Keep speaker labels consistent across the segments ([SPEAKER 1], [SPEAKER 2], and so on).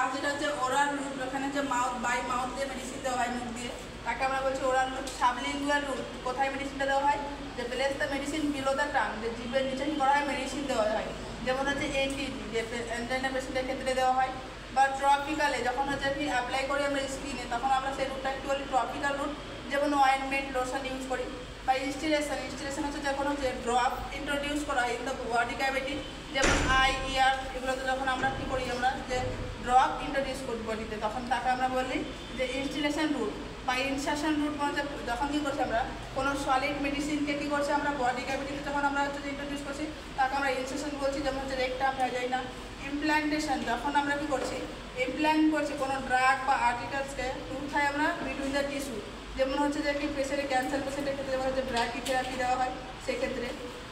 [SPEAKER 1] First যেটা হচ্ছে oral root, ওখানে হচ্ছে মাউথ বাই মাউথ দিয়ে মেডিসিন দেওয়া হয় মুখ দিয়ে, তাকে আমরা বলছি ওরাল রুট। সাবলিঙ্গুয়াল রুট, কোথায় মেডিসিনটা দেওয়া হয়, যে place the medicine below the tongue, যে জিভের নিচে কী করা হয় মেডিসিন দেওয়া হয়, যেমন হচ্ছে এনটিটি, যে এনজাইনা পেশেন্টের ক্ষেত্রে দেওয়া হয়। বা ট্রপিক্যালে যখন হচ্ছে কি অ্যাপ্লাই করি আমরা স্কিনে, তখন আমরা সেই রুটটা একটু বলি ট্রপিক্যাল রুট, যেমন অয়েন্টমেন্ট লোশন ইউজ করি। বা ইনস্টিলেশন, ইনস্টিলেশন হচ্ছে যখন হচ্ছে ড্রপ ইন্ট্রোডিউস করা হয় ইন দ্য বডি ক্যাভিটি, যেমন আই ইয়ার এগুলোতে যখন আমরা কী করি, আমরা যে ড্রপ ইন্ট্রোডিউস করি বডিতে, তখন তাকে আমরা বলি যে ইনস্টিলেশন রুট। বা ইনসারশন রুট মানে যখন কী করছি আমরা কোনো সলিড মেডিসিনকে কী করছি আমরা বডি ক্যাভিটিতে যখন আমরা হচ্ছে ইন্ট্রোডিউস করছি, তাকে আমরা ইনসারশন বলছি, যেমন হচ্ছে রেকটাম, ভ্যাজাইনা। ইমপ্ল্যান্টেশন, যখন আমরা কী করছি ইমপ্ল্যান্ট করছি কোনো ড্রাগ বা আর্টিকেলসকে কোথায় আমরা বিটুইন দ্য টিস্যু, যেমন হচ্ছে যে কি প্রেশারে ক্যান্সার পেশেন্টের ক্ষেত্রে যেমন হচ্ছে ব্র্যাকিথেরাপি দেওয়া হয় সেক্ষেত্রে।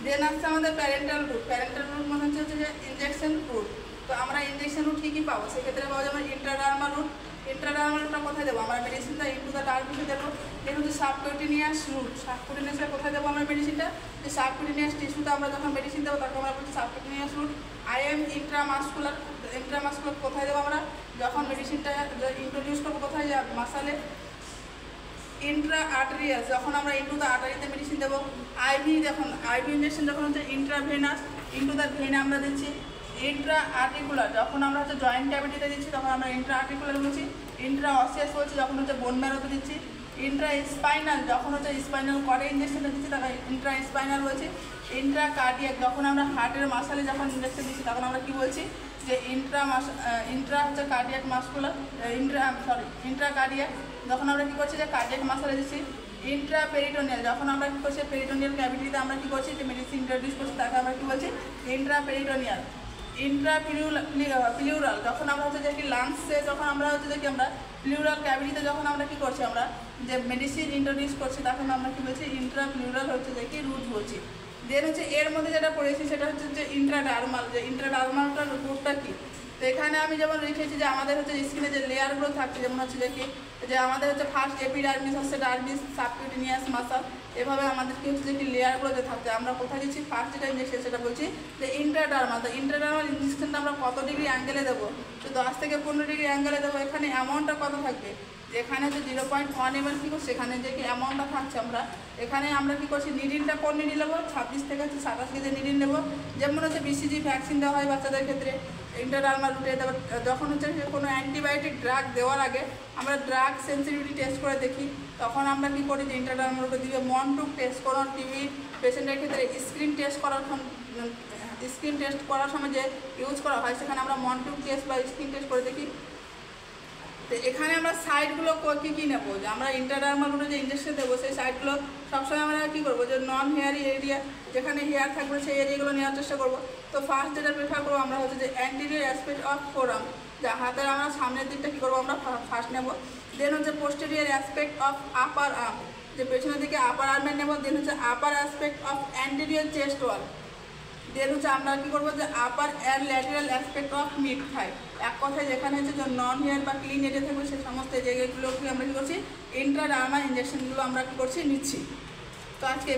[SPEAKER 1] দেন আসছে আমাদের প্যারেন্টাল রুট। প্যারেন্টাল রুট মানে হচ্ছে যে ইনজেকশন রুট। তো আমরা ইনজেকশন রুট কী কী পাবো, সেক্ষেত্রে পাবো যেমন ইন্ট্রাডার্মাল রুট। ইন্ট্রাডার্মাল রুটটা কোথায় দেবো আমরা মেডিসিনটা, ইনটু দ্য ডার্মিসে দেবো। এর হচ্ছে সাবকিউটেনিয়াস রুট। সাবকিউটেনিয়াসে কোথায় দেবো আমরা মেডিসিনটা, যে সাবকিউটেনিয়াস টিস্যুতে আমরা যখন মেডিসিন দেবো তাকে আমরা বলছি subcutaneous route. IM intramuscular, intramuscular কোথায় দেবো আমরা যখন মেডিসিনটা ইন্ট্রোডিউস করবো, কোথায় যাবে মাসালে। ইন্ট্রা আর্টেরিয়াস, যখন আমরা ইনটু দ্য আর্টারিতে মেডিসিন দেবো। আইভি, যখন আইভি ইঞ্জেকশন যখন হচ্ছে ইন্ট্রাভেনাস, ইনটু দ্য ভেনে আমরা দিচ্ছি। ইন্ট্রা আর্টিকুলার, যখন আমরা হচ্ছে জয়েন্ট ক্যাভিটিতে দিচ্ছি তখন আমরা ইন্ট্রা আর্টিকুলার বলছি। ইন্ট্রা অসিয়াস বলছি যখন হচ্ছে বোন ম্যারোতে দিচ্ছি। ইন্ট্রা স্পাইনাল, যখন হচ্ছে স্পাইনাল কর্ডে ইঞ্জেকশনটা দিচ্ছি তাকে ইন্ট্রা স্পাইনাল বলছি। ইন্ট্রা কার্ডিয়াক, যখন আমরা হার্টের মাসালে যখন ইঞ্জেকশন দিচ্ছি তখন আমরা কী বলছি, যে ইন্ট্রা হচ্ছে কার্ডিয়াক মাসকুলার, ইন্ট্রা কার্ডিয়াক, যখন আমরা কী করছি যে কার্ডিয়াক মাসালে দিচ্ছি। ইন্ট্রা পেরিটোনিয়াল, যখন আমরা কী করছি পেরিটোনিয়াল ক্যাভিটিতে আমরা কী করছি যে মেডিসিন ইন্ট্রোডিউস করছি তাকে আমরা কী বলছি ইন্ট্রা পেরিটোনিয়াল। ইন্ট্রা প্লিউরাল, যখন আমরা হচ্ছে যে কি লাংসে যখন আমরা হচ্ছে যে কি আমরা প্লিউরাল ক্যাভিটিতে যখন আমরা কী করছি আমরা যে মেডিসিন ইন্ট্রোডিউস করছি তখন আমরা কী বলছি ইন্ট্রা প্লিউরাল হচ্ছে যে কি রুট বলছি। দেন হচ্ছে এর মধ্যে যেটা পড়েছি সেটা হচ্ছে যে ইন্ট্রাডার্মাল, যে ইন্ট্রাডার্মালটার রুটটা কী। তো এখানে আমি যেমন লিখেছি যে আমাদের হচ্ছে স্কিনে যে লেয়ারগুলো থাকছে, যেমন হচ্ছে যে কি যে আমাদের হচ্ছে ফার্স্ট এপিডার্মিস হচ্ছে ডার্মিস, সাবকিউটেনিয়াস মাসাল, এভাবে আমাদের কি হচ্ছে যে কি লেয়ারগুলো যে থাকছে। আমরা কোথায় দিচ্ছি ফার্স্ট যেটা ইঞ্জেকশন সেটা বলছি যে ইন্ট্রাডার্মাল। তো ইন্ট্রাডার্মাল ইঞ্জেকশনটা আমরা কত ডিগ্রি অ্যাঙ্গেলে দেবো, তো 10 থেকে 15 ডিগ্রি অ্যাঙ্গেলে দেবো। এখানে অ্যামাউন্টটা কত থাকবে, যেখানে যে 0.1 ml কী করছি সেখানে যে কি অ্যামাউন্টটা থাকছে আমরা এখানে আমরা কী করছি নিডিলটা কোন নিডিল নেবো 26 থেকে 27 কেজি নিডিল নেবো। যেমন হচ্ছে বিসিজি ভ্যাকসিন দেওয়া হয় বাচ্চাদের ক্ষেত্রে ইন্ট্রাডার্মাল রুটে। যখন হচ্ছে কোনো অ্যান্টিবায়োটিক ড্রাগ দেওয়ার আগে আমরা ড্রাগ সেন্সিটিভিটি টেস্ট করে দেখি, তখন আমরা কী করি যে ইন্ট্রাডার্মাল রুটে দিকে মনটুক টেস্ট কোনো টিভি পেশেন্টের ক্ষেত্রে স্ক্রিন টেস্ট করার সময় যে ইউজ করা হয় সেখানে আমরা মনটুক টেস্ট বা স্ক্রিন টেস্ট করে দেখি। তো এখানে আমরা সাইডগুলো কী কী নেবো, যে আমরা ইন্ট্রাডার্মাল রুটে যে ইঞ্জেকশন দেবো সেই সাইডগুলো সবসময় আমরা কী করবো যে নন হেয়ারি এরিয়া, যেখানে হেয়ার থাকবে সেই এরিয়াগুলো নেওয়ার চেষ্টা করবো। তো ফার্স্ট যেটা প্রেফার করবো আমরা হচ্ছে যে অ্যান্টিরিয়র অ্যাসপেক্ট অফ ফোরাম, যা হাতের আমরা সামনের দিকটা কী করবো আমরা ফার্স্ট নেবো। দেন হচ্ছে posterior aspect of upper arm, যে পেছনের দিকে আপার আর্মের নেবো। দেন হচ্ছে upper aspect of anterior chest wall. Then হচ্ছে আমরা কী করবো যে upper and lateral aspect of mid thigh. এক কথায় যেখানে হচ্ছে যে নন হেয়ার বা ক্লিন এরিয়া থাকবে সেই সমস্ত জায়গাগুলোকে আমরা কী করছি ইন্ট্রাডার্মাল ইঞ্জেকশনগুলো আমরা কী করছি নিচ্ছি। তো আজকে